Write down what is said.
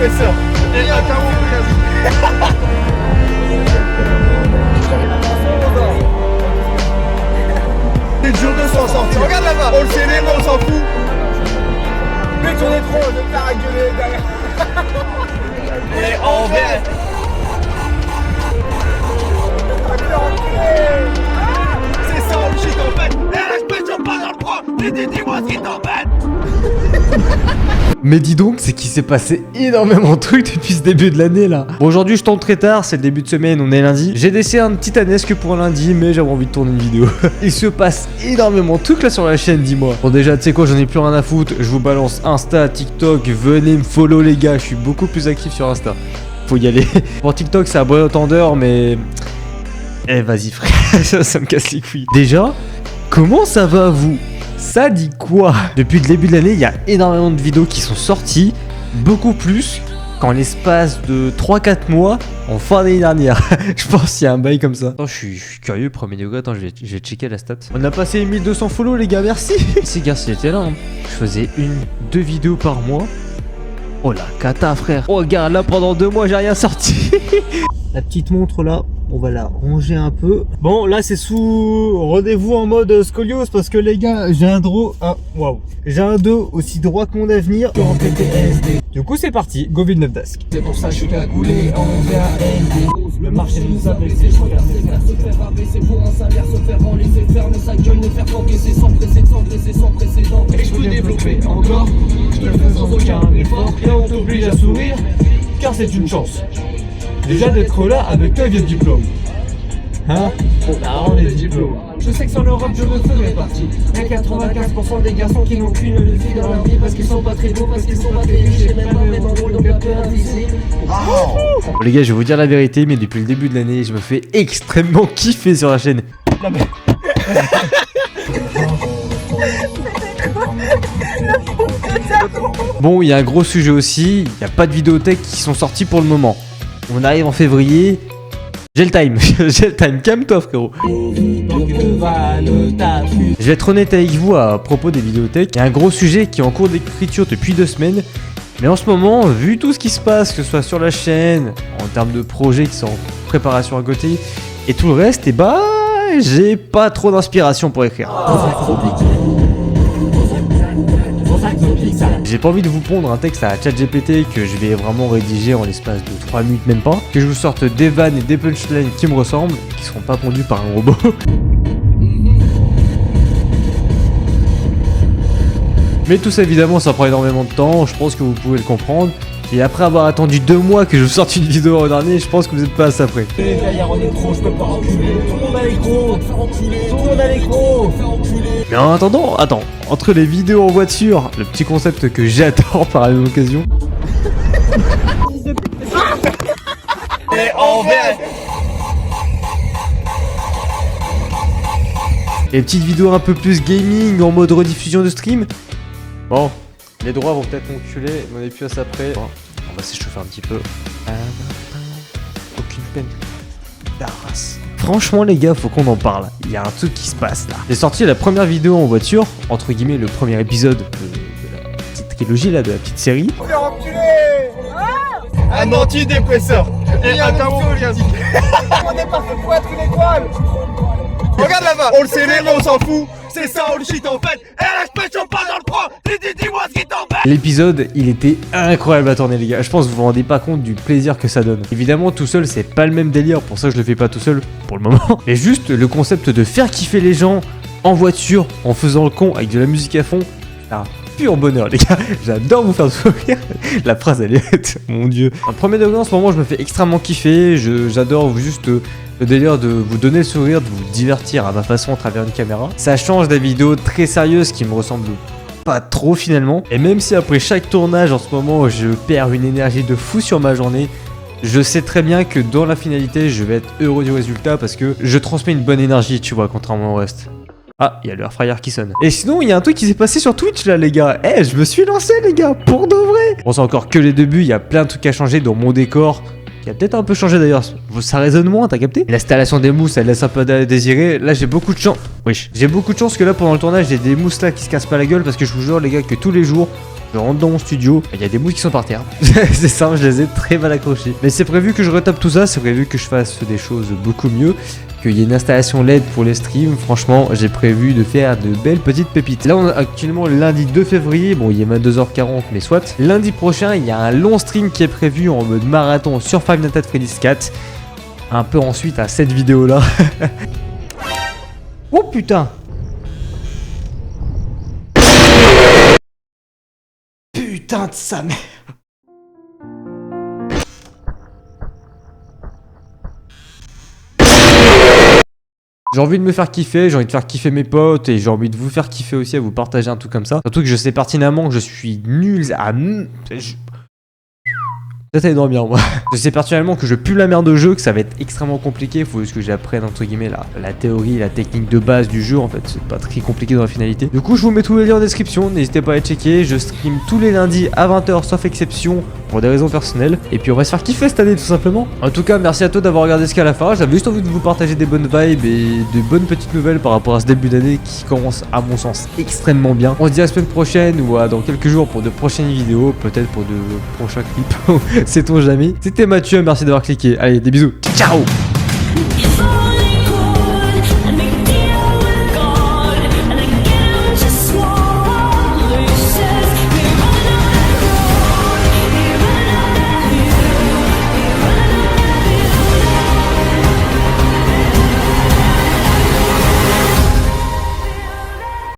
antidépresseur. Et un carreau. C'est le jour de s'en sortir. Regarde là-bas. On le célèbre, on s'en fout. Mais tu en es trop, je vais faire gueuler derrière. Et en vert. C'est ça le shit en fait. Et la je pas dans le froid. Dis-moi ce qui t'embête. Mais dis donc, c'est qu'il s'est passé énormément de trucs depuis ce début de l'année là. Bon, aujourd'hui je tombe très tard, c'est le début de semaine, on est lundi. J'ai laissé un petit titanesque pour lundi, mais j'avais envie de tourner une vidéo. Il se passe énormément de trucs là sur la chaîne, dis-moi. Bon déjà, tu sais quoi, j'en ai plus rien à foutre. Je vous balance Insta, TikTok, venez me follow les gars, je suis beaucoup plus actif sur Insta. Faut y aller. Pour TikTok, c'est à bon entendeur, mais... Eh vas-y frère, ça me casse les couilles. Déjà, comment ça va vous ? Ça dit quoi? Depuis le début de l'année, il y a énormément de vidéos qui sont sorties, beaucoup plus qu'en l'espace de 3-4 mois en fin d'année dernière. Je pense qu'il y a un bail comme ça. Attends, je suis curieux, premier degré, attends, je vais checker la stat. On a passé 1200 follow les gars, merci. Ces gars, c'était là, hein. Je faisais 1-2 vidéos par mois. Oh la cata frère. Oh regarde, là pendant 2 mois j'ai rien sorti. La petite montre là, on va la ranger un peu. Bon, là c'est sous rendez-vous en mode scoliose parce que les gars, j'ai un dos, j'ai un dos aussi droit que mon avenir. En PTSD. Du coup, c'est parti, go Villeneuve d'Ascq. C'est pour ça que je suis cagoulé en VAND. Le marché nous a blessés, je regarde mes frères se faire abaisser pour un salaire, se faire en laisser fermer sa gueule, nous faire encaisser sans précédent. Et je peux développer encore, je le fais sans aucun effort. Et on t'oblige à sourire, car c'est une chance. Déjà d'être là avec un vieux diplôme. Hein? On est diplômes. Je sais que sur l'Europe je me ferai partie. Mais 95% des garçons qui n'ont qu'une vie dans leur vie parce qu'ils sont pas très beaux, parce qu'ils sont pas très riches et même pas même en rôle, donc un peu invisible. Les gars, je vais vous dire la vérité, mais depuis le début de l'année, je me fais extrêmement kiffer sur la chaîne. Bon, il y a un gros sujet aussi, il n'y a pas de vidéothèques qui sont sorties pour le moment. On arrive en février. J'ai le time, j'ai le time, calme-toi frérot. Je vais être honnête avec vous à propos des vidéothèques. Il y a un gros sujet qui est en cours d'écriture depuis 2 semaines. Mais en ce moment, vu tout ce qui se passe, que ce soit sur la chaîne, en termes de projets qui sont en préparation à côté, et tout le reste, et bah, j'ai pas trop d'inspiration pour écrire. J'ai pas envie de vous pondre un texte à ChatGPT que je vais vraiment rédiger en l'espace de 3 minutes même pas. Que je vous sorte des vannes et des punchlines qui me ressemblent, qui seront pas pondus par un robot. Mais tout ça évidemment ça prend énormément de temps, je pense que vous pouvez le comprendre. Et après avoir attendu 2 mois que je vous sorte une vidéo en dernier, je pense que vous êtes pas à ça près. Derrière on est trop, je peux pas reculer. Tout le monde a les gros, tout le monde a les gros. Mais en attendant, attends, entre les vidéos en voiture, le petit concept que j'adore par la même occasion. Et en vert. Les petites vidéos un peu plus gaming en mode rediffusion de stream. Bon, les droits vont peut-être m'enculer, mais on est plus à ça près. Bon, on va s'échauffer un petit peu. Aucune peine. La race. Franchement les gars, faut qu'on en parle. Il y a un truc qui se passe là. J'ai sorti la première vidéo en voiture, entre guillemets le premier épisode de la petite trilogie là, de la petite série. Faire enculer. Un antidépresseur. Et un carreau. On est pas fait pour être une étoile. Regarde là-bas. On le célèbre, on s'en fout. C'est ça, on le shit en fait. Et là, je pêche pas dans le froid. Dis-moi ce qui t'embête. L'épisode, il était incroyable à tourner les gars. Je pense que vous vous rendez pas compte du plaisir que ça donne. Évidemment, tout seul, c'est pas le même délire. Pour ça, je le fais pas tout seul pour le moment. Mais juste le concept de faire kiffer les gens en voiture, en faisant le con avec de la musique à fond, c'est un pur bonheur les gars. J'adore vous faire sourire. La phrase, elle est... Mon dieu. Un premier degré en ce moment, je me fais extrêmement kiffer. J'adore juste... le délire de vous donner le sourire, de vous divertir à ma façon à travers une caméra. Ça change des vidéos très sérieuses qui me ressemblent pas trop finalement. Et même si après chaque tournage en ce moment je perds une énergie de fou sur ma journée, je sais très bien que dans la finalité je vais être heureux du résultat parce que je transmets une bonne énergie, tu vois, contrairement au reste. Ah, il y a le airfryer qui sonne. Et sinon, il y a un truc qui s'est passé sur Twitch là, les gars. Eh, je me suis lancé, les gars, pour de vrai. Bon, c'est encore que les débuts, il y a plein de trucs à changer dans mon décor. Qui a peut-être un peu changé d'ailleurs, ça résonne moins, t'as capté? L'installation des mousses, elle laisse un peu à désirer. Là, j'ai beaucoup de chance. Wesh, j'ai beaucoup de chance que là, pendant le tournage, j'ai des mousses là qui se cassent pas la gueule parce que je vous jure, les gars, que tous les jours, Je rentre dans mon studio, il y a des bouts qui sont par terre. C'est simple, je les ai très mal accrochés. Mais c'est prévu que je retape tout ça, c'est prévu que je fasse des choses beaucoup mieux. Qu'il y ait une installation LED pour les streams. Franchement, j'ai prévu de faire de belles petites pépites. Là, on est actuellement le lundi 2 février. Bon, il est 22h40, mais soit. Lundi prochain, il y a un long stream qui est prévu en mode marathon sur Five Nights at Freddy's 4. Un peu ensuite à cette vidéo-là. Oh putain! Putain de sa mère! J'ai envie de me faire kiffer, j'ai envie de faire kiffer mes potes et j'ai envie de vous faire kiffer aussi, à vous partager un truc comme ça. Surtout que je sais pertinemment que je suis nul à... Peut-être aller dormir moi. Je sais pertinemment que je pue la merde de jeu, que ça va être extrêmement compliqué. Il faut juste que j'apprenne entre guillemets la théorie, la technique de base du jeu. En fait, c'est pas très compliqué dans la finalité. Du coup, je vous mets tous les liens en description. N'hésitez pas à les checker. Je stream tous les lundis à 20h, sauf exception, pour des raisons personnelles. Et puis on va se faire kiffer cette année tout simplement. En tout cas, merci à toi d'avoir regardé jusqu'à la fin. J'avais juste envie de vous partager des bonnes vibes et de bonnes petites nouvelles par rapport à ce début d'année qui commence à mon sens extrêmement bien. On se dit à la semaine prochaine ou dans quelques jours pour de prochaines vidéos, peut-être pour de prochains clips. Sait-on jamais. C'était Mathieu, merci d'avoir cliqué. Allez, des bisous. Ciao!